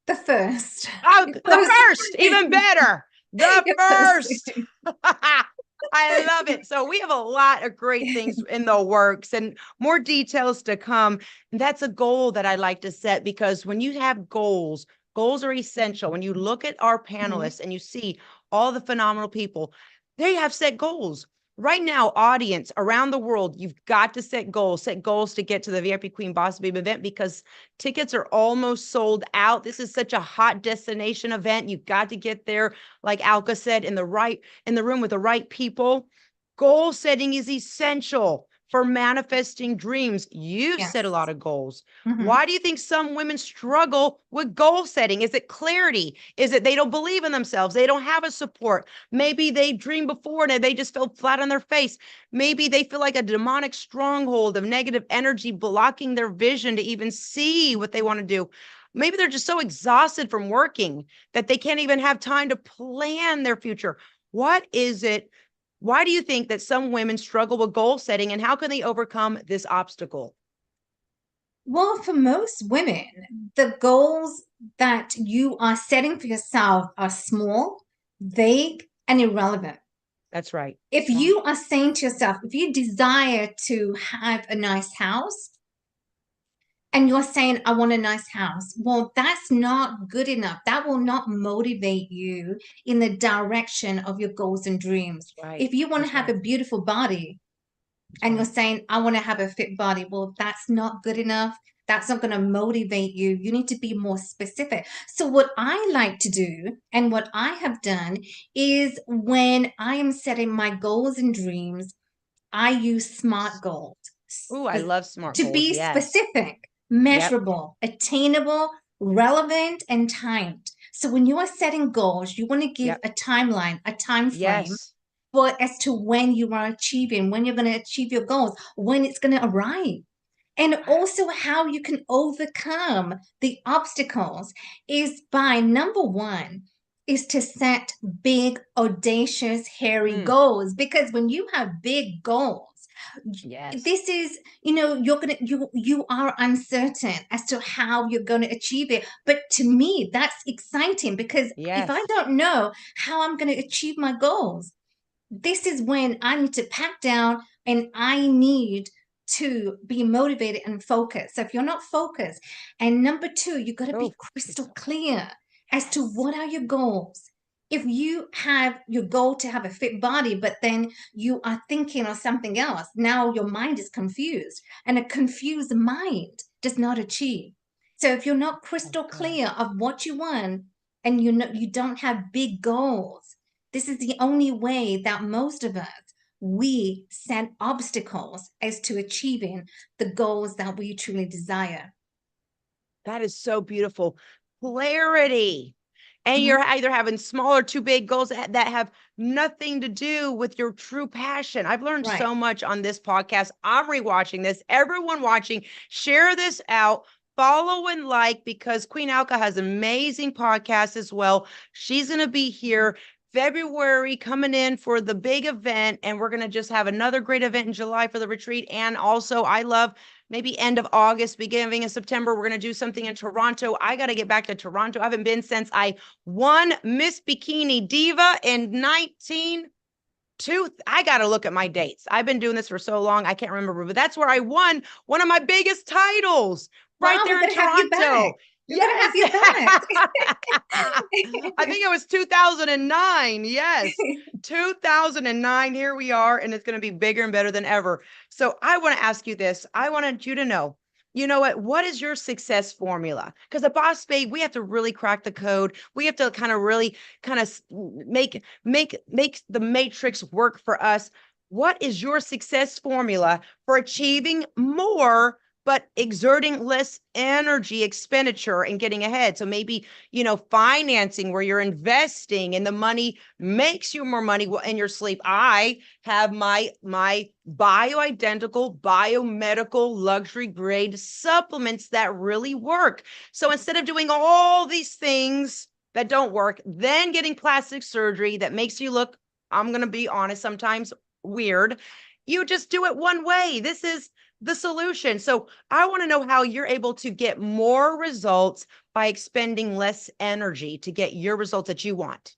The first. Oh, Your the first. first, even better. The Your first. first. I love it. So we have a lot of great things in the works and more details to come. And that's a goal that I like to set, because when you have goals, goals are essential. When you look at our Mhm. panelists and you see all the phenomenal people, they have set goals. Right now, audience around the world, you've got to set goals to get to the VIP Queen Boss Babe event, because tickets are almost sold out. This is such a hot destination event. You've got to get there, like Alka said, in the room with the right people. Goal setting is essential for manifesting dreams. You've set a Yes. lot of goals. Mhm. Why do you think some women struggle with goal setting? Is it clarity? Is it they don't believe in themselves? They don't have a support. Maybe they dreamed before and they just fell flat on their face. Maybe they feel like a demonic stronghold of negative energy blocking their vision to even see what they want to do. Maybe they're just so exhausted from working that they can't even have time to plan their future. What is it? Why do you think that some women struggle with goal setting, and how can they overcome this obstacle? Well, for most women, the goals that you are setting for yourself are small, vague, and irrelevant. That's right. If you are saying to yourself, if you desire to have a nice house, and you're saying, I want a nice house, well, that's not good enough. That will not motivate you in the direction of your goals and dreams. That's right. If you want to That's have right. a beautiful body That's and you're right. saying, I want to have a fit body, well, that's not good enough. That's not going to motivate you. You need to be more specific. So, what I like to do and what I have done is when I am setting my goals and dreams, I use SMART goals Oh, I love smart to goals. be Yes. specific, Yep. measurable, attainable, relevant, and timed. So when you are setting goals, you want to give Yep. a timeline, a time frame Yes. for as to when you are achieving, when you're going to achieve your goals, when it's going to arrive. And also how you can overcome the obstacles is by number one, is to set big, audacious, hairy Mm, goals. Because when you have big goals, yes. this is, you're gonna you are uncertain as to how you're going to achieve it. But to me, that's exciting, because if I Yes. don't know how I'm going to achieve my goals, this is when I need to pack down and I need to be motivated and focused. So if you're not focused, and number two, you got to be Oh, crystal clear as to yes. what are your goals. If you have your goal to have a fit body, but then you are thinking of something else, now your mind is confused, and a confused mind does not achieve. So if you're not That's crystal good. clear of what you want, and you don't have big goals, this is the only way that most of us we set obstacles as to achieving the goals that we truly desire. That is so beautiful. Clarity. And Mhm. you're either having small or too big goals that have nothing to do with your true passion. I've learned Right. so much on this podcast. I'm rewatching this. Everyone watching, share this out. Follow and like, because Queen Alka has amazing podcasts as well. She's going to be here February coming in for the big event, and we're going to just have another great event in July for the retreat. And also, I love maybe end of August, beginning of September, we're going to do something in Toronto. I got to get back to Toronto. I haven't been since I won Miss Bikini Diva in 19 I got to look at my dates. I've been doing this for so long, I can't remember, but that's where I won one of my biggest titles right Wow, we're there in going to have you back. Toronto. We're going to have Yes. you back. I think it was 2009. Yes. 2009. Here we are, and it's going to be bigger and better than ever. So I want to ask you this. I wanted you to know, you know what is your success formula? Because a boss babe, we have to really crack the code. We have to kind of really kind of make the matrix work for us. What is your success formula for achieving more, but exerting less energy expenditure and getting ahead? So maybe, financing, where you're investing and the money makes you more money in your sleep. I have my bioidentical, biomedical, luxury grade supplements that really work. So instead of doing all these things that don't work, then getting plastic surgery that makes you look, I'm going to be honest, sometimes weird, you just do it one way. This is the solution. So I want to know how you're able to get more results by expending less energy to get your results that you want.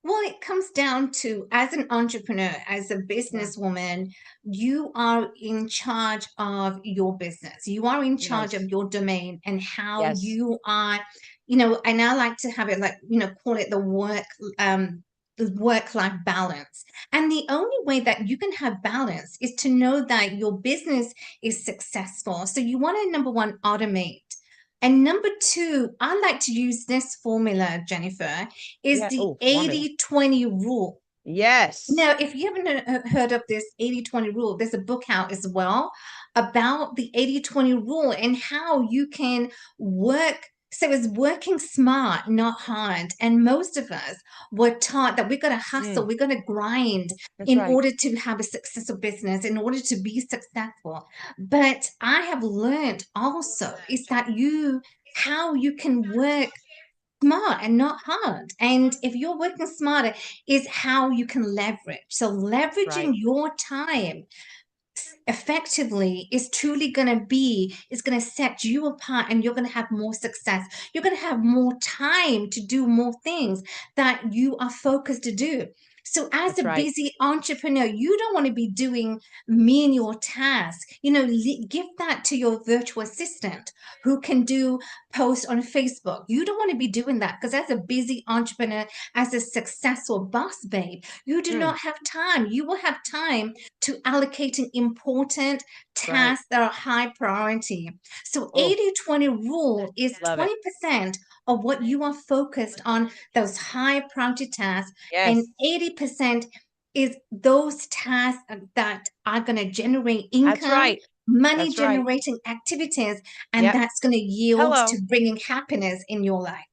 Well, it comes down to, as an entrepreneur, as a businesswoman, you are in charge of your business. You are in charge of Yes. your domain and how Yes. you are, and I like to have it like, call it the work-life balance. And the only way that you can have balance is to know that your business is successful. So you want to, number one, automate. And number two, I like to use this formula, Jennifer, is Yeah. the Oh, formula. 80-20 rule. Yes. Now, if you haven't heard of this 80-20 rule, there's a book out as well about the 80-20 rule and how you can work. So it's working smart, not hard. And most of us were taught that we're going to hustle, we're going to grind That's in right. order to have a successful business, in order to be successful. But I have learned also is that how you can work smart and not hard. And if you're working smarter, is how you can leverage. So leveraging Right. your time effectively is truly going to be, is going to set you apart, and you're going to have more success. You're going to have more time to do more things that you are focused to do. So as That's a right. busy entrepreneur, you don't want to be doing menial tasks. Give that to your virtual assistant who can do posts on Facebook. You don't want to be doing that, because as a busy entrepreneur, as a successful boss babe, you do Mm, not have time. You will have time to allocating important right. tasks that are high priority. So Oh, 80-20 rule is love it. 20% of what you are focused on, those high priority tasks, and Yes. 80% is those tasks that are going to generate That's income, right. money That's right. generating activities, and Yep. that's going to yield to Hello. bringing happiness in your life.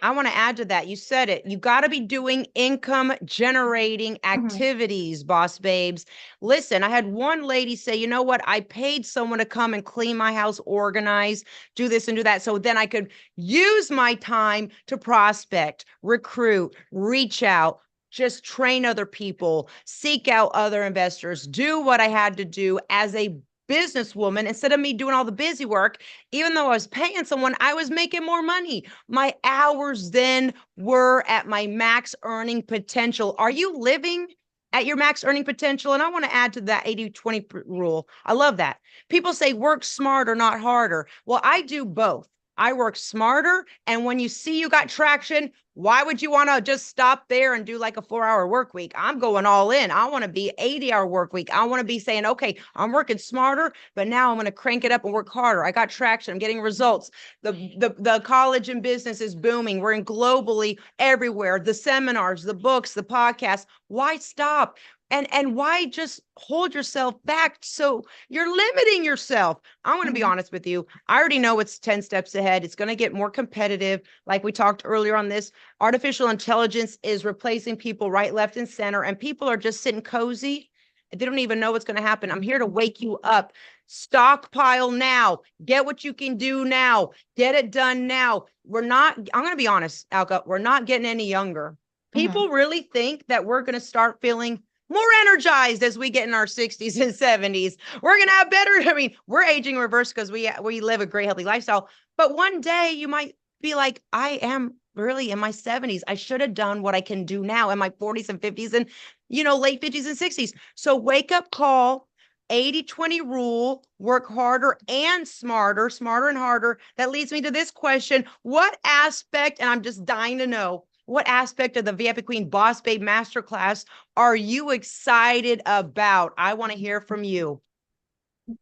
I want to add to that. You said it. You got to be doing income generating Mhm. activities, boss babes. Listen, I had one lady say, you know what? I paid someone to come and clean my house, organize, do this and do that. So then I could use my time to prospect, recruit, reach out, just train other people, seek out other investors, do what I had to do as a businesswoman instead of me doing all the busy work. Even though I was paying someone, I was making more money. My hours then were at my max earning potential. Are you living at your max earning potential? And I want to add to that 80-20 rule. I love that. People say work smarter, not harder. Well, I do both. I work smarter. And when you see you got traction, why would you want to just stop there and do like a 4-hour work week? I'm going all in. I want to be 80-hour work week. I want to be saying, okay, I'm working smarter, but now I'm going to crank it up and work harder. I got traction. I'm getting results. The college and business is booming. We're in globally everywhere. The seminars, the books, the podcasts. Why stop? And why just hold yourself back? So you're limiting yourself. I'm going to be honest with you. I already know it's 10 steps ahead. It's going to get more competitive. Like we talked earlier on this, artificial intelligence is replacing people right, left, and center, and people are just sitting cozy. They don't even know what's going to happen. I'm here to wake you up. Stockpile now. Get what you can do now. Get it done now. I'm going to be honest, Alka, we're not getting any younger. People really think that we're going to start feeling more energized as we get in our 60s and 70s. We're going to have better. I mean, we're aging in reverse because we live a great, healthy lifestyle. But one day you might be like, I am really in my 70s. I should have done what I can do now in my 40s and 50s and, late 50s and 60s. So wake up call, 80-20 rule, work harder and smarter and harder. That leads me to this question. What aspect, and I'm just dying to know, what aspect of the VIP Queen Boss Babe Masterclass are you excited about? I want to hear from you.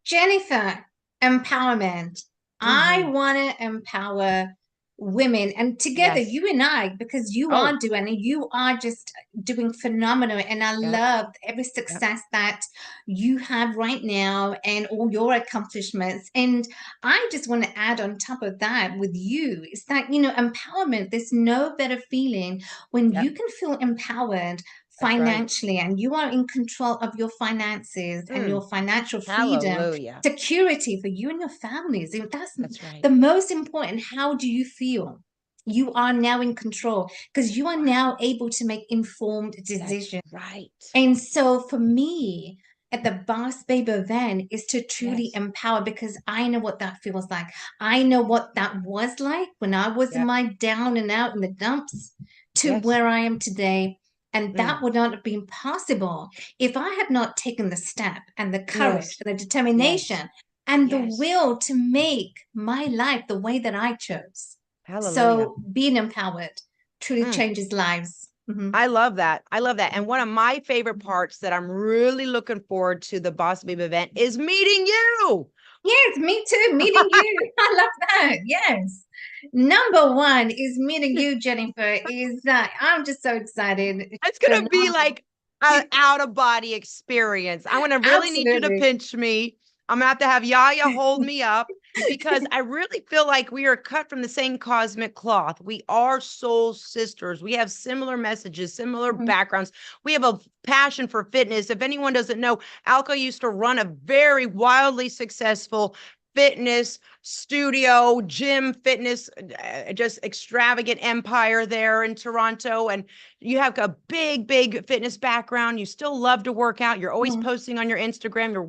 Jennifer, empowerment. I Mm-hmm. want to empower women, and together, Yes. you and I, because you are Oh, doing it, you are just doing phenomenal. And I yep. love every Yep. success that you have right now and all your accomplishments. And I just want to add on top of that with you is that, empowerment, there's no better feeling when Yep. you can feel empowered That's right. financially and you are in control of your finances and Mm, your financial freedom, hallelujah. security for you and your families. That's That's right. the most important. How do you feel? You are now in control because you are now Wow. able to make informed That's decisions. right. And so for me, at the Boss Babe event is to truly Yes. empower because I know what that feels like. I know what that was like when I was in Yep. my down and out in the dumps to Yes. where I am today. And Mm, that would not have been possible if I had not taken the step and the courage yes. and the Yes. determination and the Yes. will to make my life the way that I chose. Hallelujah. So being empowered truly Mm. changes lives. I love that. I love that. And one of my favorite parts that I'm really looking forward to the Boss Babe event is meeting you. Yes, me too. Meeting you. I love that. Yes. Number one is meeting you, Jennifer. Is that I'm just so excited. It's It's gonna be phenomenal. like an out of body experience. I'm gonna really need you to Absolutely. pinch me. I'm gonna have Yaya hold me up because I really feel like we are cut from the same cosmic cloth. We are soul sisters. We have similar messages, similar Mhm. backgrounds. We have a passion for fitness. If anyone doesn't know, Alka used to run a very wildly successful fitness studio, gym, fitness, just extravagant empire there in Toronto. And you have a big fitness background. You still love to work out. You're always Mhm. posting on your Instagram, your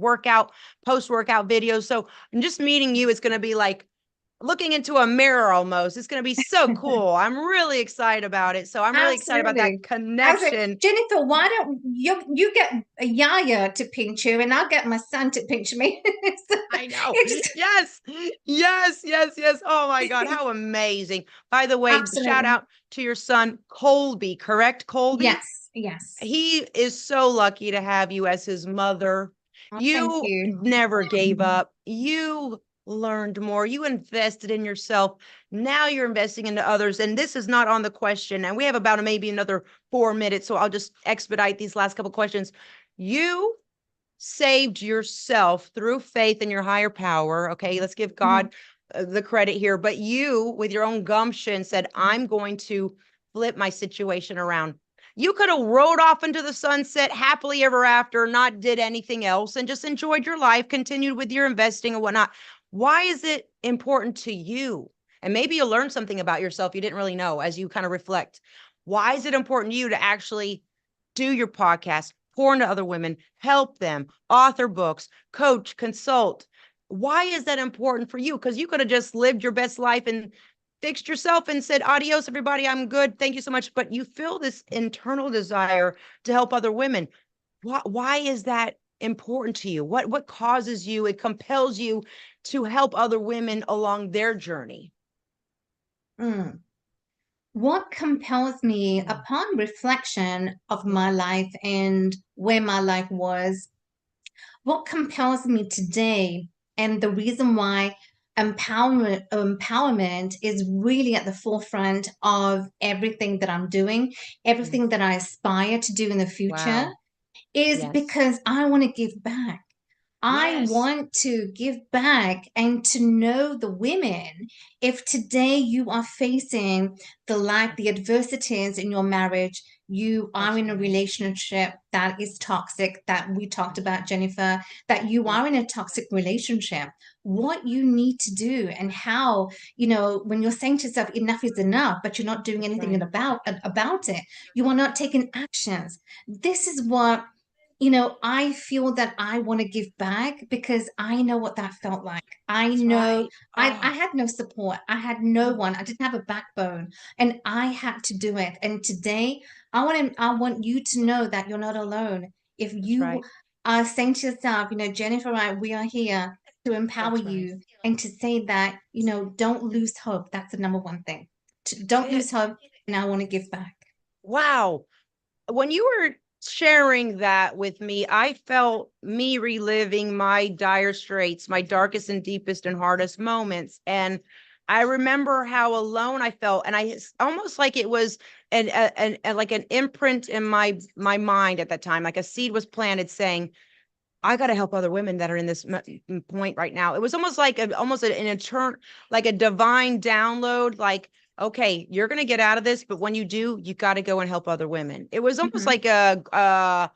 post workout videos. So I'm just meeting you is going to be like looking into a mirror almost. It's going to be so cool. I'm really excited about it. So I'm really excited about that Absolutely. Absolutely. connection. Jennifer, why don't you get a Yaya to pinch you and I'll get my son to pinch me. I know. It's Yes. Yes. Oh my God. How amazing. By the way, shout absolutely. out to your son, Colby, correct? Colby? Yes, yes. He is so lucky to have you as his mother. Oh, thank You you. never gave up. You learned more. You invested in yourself. Now you're investing into others. And this is not on the question. And we have about maybe another 4 minutes. So I'll just expedite these last couple questions. You saved yourself through faith in your higher power. Okay, let's give Mhm. God the credit here. But you, with your own gumption, said, I'm going to flip my situation around. You could have rode off into the sunset happily ever after, not did anything else, and just enjoyed your life, continued with your investing and whatnot. Why is it important to you? And maybe you'll learn something about yourself you didn't really know as you kind of reflect. Why is it important to you to actually do your podcast, pour into other women, help them, author books, coach, consult? Why is that important for you? Because you could have just lived your best life and fixed yourself and said, adios, everybody. I'm good. Thank you so much. But you feel this internal desire to help other women. Why is that important to you? What causes you, it compels you to help other women along their journey? Mm. What compels me Mm, upon reflection of my yes. life and where my life was, what compels me today, and the reason why empowerment is really at the forefront of everything that I'm doing, Mm, everything that I aspire to do in the future, wow. is Yes. because I want to give back. I Yes. want to give back and to know the women. If today you are facing the adversities in your marriage, you are That's in a right. relationship that is toxic, that we talked Yes. about, Jennifer, that you Yep. are in a toxic relationship, what you need to do and how, when you're saying to yourself, enough is enough, but you're not doing That's anything right. about it, you are not taking actions. This is what I feel that I want to give back because I know what that felt like. I That's know right. I Oh, had no support. I had no mm, one. I didn't have a backbone, and I had to do it. And today, I want you to know that you're not alone. If that's you right. are saying to yourself, Jennifer, we are here to empower That's right. you and to say that, don't lose hope. That's the number one thing. Don't It, lose hope, and I want to give back. wow. When you were sharing that with me, I felt me reliving my dire straits, my darkest and deepest and hardest moments. And I remember how alone I felt. And almost like it was like an imprint in my mind at that time, like a seed was planted saying, I got to help other women that are in this point right now. It was almost like an eternal, like a divine download. Like, okay, you're going to get out of this, but when you do, you got to go and help other women. It was almost Mhm. like a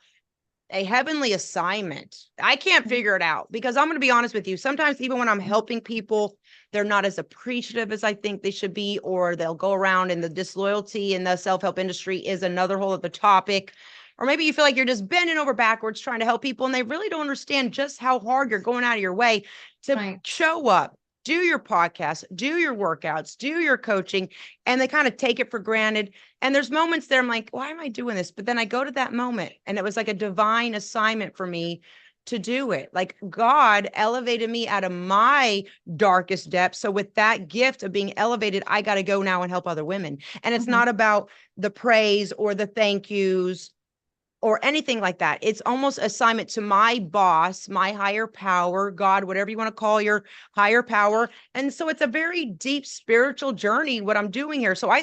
heavenly assignment. I can't figure it out because I'm going to be honest with you. Sometimes even when I'm helping people, they're not as appreciative as I think they should be, or they'll go around, and the disloyalty in the self-help industry is another whole other topic. Or maybe you feel like you're just bending over backwards trying to help people and they really don't understand just how hard you're going out of your way to Right. show up, do your podcast, do your workouts, do your coaching, and they kind of take it for granted. And there's moments there I'm like, why am I doing this? But then I go to that moment and it was like a divine assignment for me to do it. Like God elevated me out of my darkest depths. So with that gift of being elevated, I got to go now and help other women. And it's Mhm. not about the praise or the thank yous or anything like that. It's almost assignment to my boss, my higher power, God, whatever you want to call your higher power. And so it's a very deep spiritual journey, what I'm doing here. So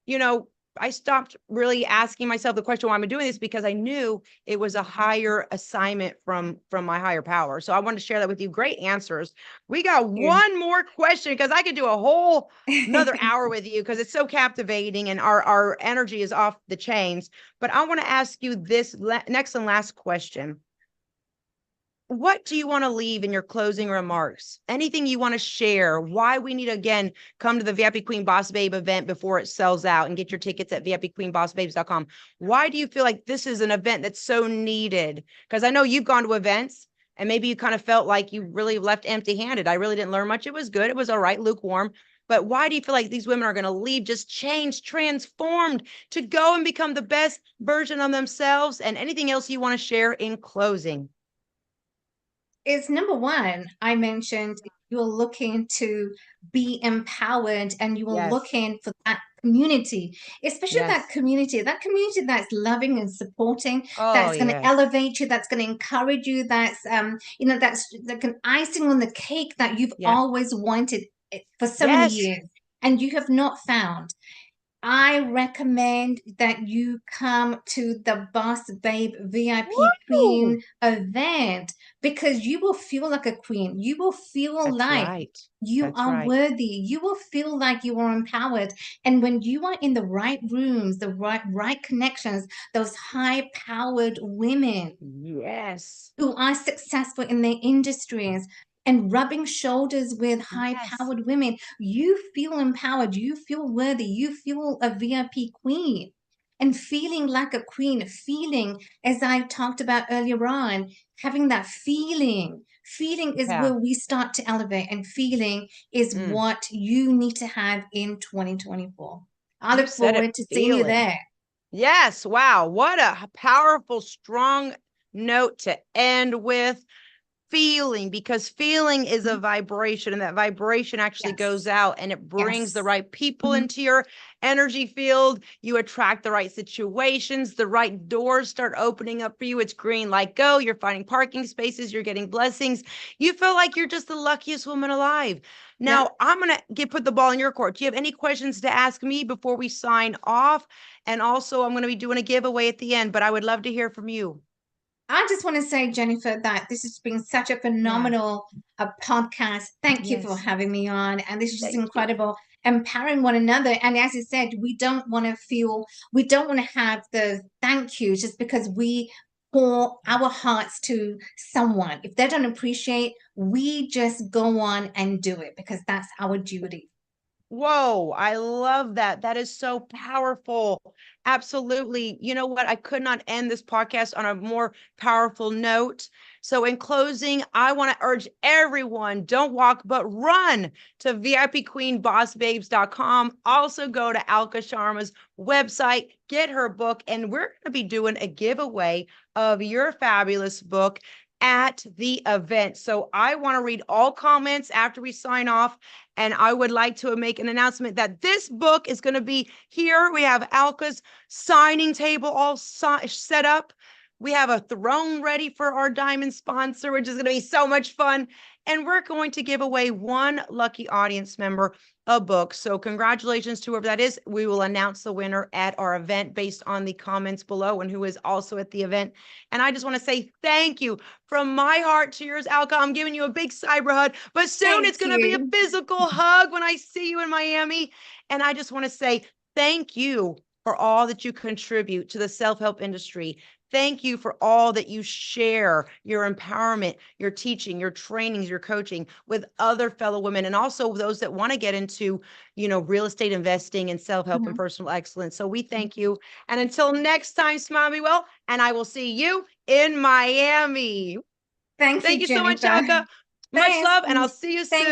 you know, I stopped really asking myself the question, why am I doing this? Because I knew it was a higher assignment from my higher power. So I wanted to share that with you. Great answers. We got You. one more question because I could do a whole another hour with you because it's so captivating and our energy is off the chains. But I want to ask you this next and last question. What do you want to leave in your closing remarks? Anything you want to share? Why we need to, again, come to the VIP Queen Boss Babe event before it sells out and get your tickets at VIPQueenBossBabes.com. Why do you feel like this is an event that's so needed? Because I know you've gone to events and maybe you kind of felt like you really left empty handed. I really didn't learn much. It was good. It was all right, lukewarm. But why do you feel like these women are going to leave just changed, transformed to go and become the best version of themselves? And anything else you want to share in closing? Is number one, I mentioned you're looking to be empowered and you are Yes. looking for that community, especially Yes. that community that's loving and supporting, Oh, that's going to yes. elevate you, that's going to encourage you, that's that's like an icing on the cake that you've Yes. always wanted for so many Yes. years and you have not found. I recommend that you come to the Boss Babe VIP Woo! Queen event because you will feel like a queen. You will feel That's like right. you That's are right. worthy. You will feel like you are empowered. And when you are in the right rooms, the right connections, those high-powered women Yes. who are successful in their industries and rubbing shoulders with high Yes. powered women, you feel empowered, you feel worthy, you feel a VIP queen. And feeling like a queen, feeling as I talked about earlier on, having that feeling. Feeling is Yeah. where we start to elevate, and feeling is Mm. what you need to have in 2024. I You look said it, forward to seeing you feeling. there. Yes. Wow. What a powerful, strong note to end with. Feeling, because feeling is a Mhm. vibration and that vibration actually goes Yes, out and it brings the yes. right people Mhm. into your energy field. You attract the right situations, the right doors start opening up for you. It's green light go. You're finding parking spaces, you're getting blessings. You feel like you're just the luckiest woman alive. Yeah. Now I'm gonna get put the ball in your court. Do you have any questions to ask me before we sign off? And also I'm going to be doing a giveaway at the end, but I would love to hear from you. I just want to say, Jennifer, that this has been such a Yeah. phenomenal podcast. Thank you for Yes. having me on. And this is just Thank you. incredible, empowering one another. And as you said, we don't want to have the thank yous just because we pour our hearts to someone. If they don't appreciate, we just go on and do it because that's our duty. Whoa, I love that. That is so powerful. Absolutely. You know what? I could not end this podcast on a more powerful note. So, in closing, I want to urge everyone, don't walk, but run to VIPQueenBossBabes.com. Also, go to Alka Sharma's website, get her book, and we're going to be doing a giveaway of your fabulous book at the event. So, I want to read all comments after we sign off. And I would like to make an announcement that this book is going to be here. We have Alka's signing table all set up. We have a throne ready for our diamond sponsor, which is going to be so much fun. And we're going to give away one lucky audience member a book. So congratulations to whoever that is. We will announce the winner at our event based on the comments below and who is also at the event. And I just want to say thank you from my heart to yours, Alka. I'm giving you a big cyber hug, but soon Thank it's going to be a you. physical hug when I see you in Miami. And I just want to say thank you for all that you contribute to the self-help industry. Thank you for all that you share, your empowerment, your teaching, your trainings, your coaching with other fellow women, and also those that want to get into, real estate investing and self-help and Mhm. personal excellence. So we thank you. And until next time, smile me well, and I will see you in Miami. Thank Thank you, you so much, Jennifer. Alka. Much Thanks. love, and I'll see you Thank soon.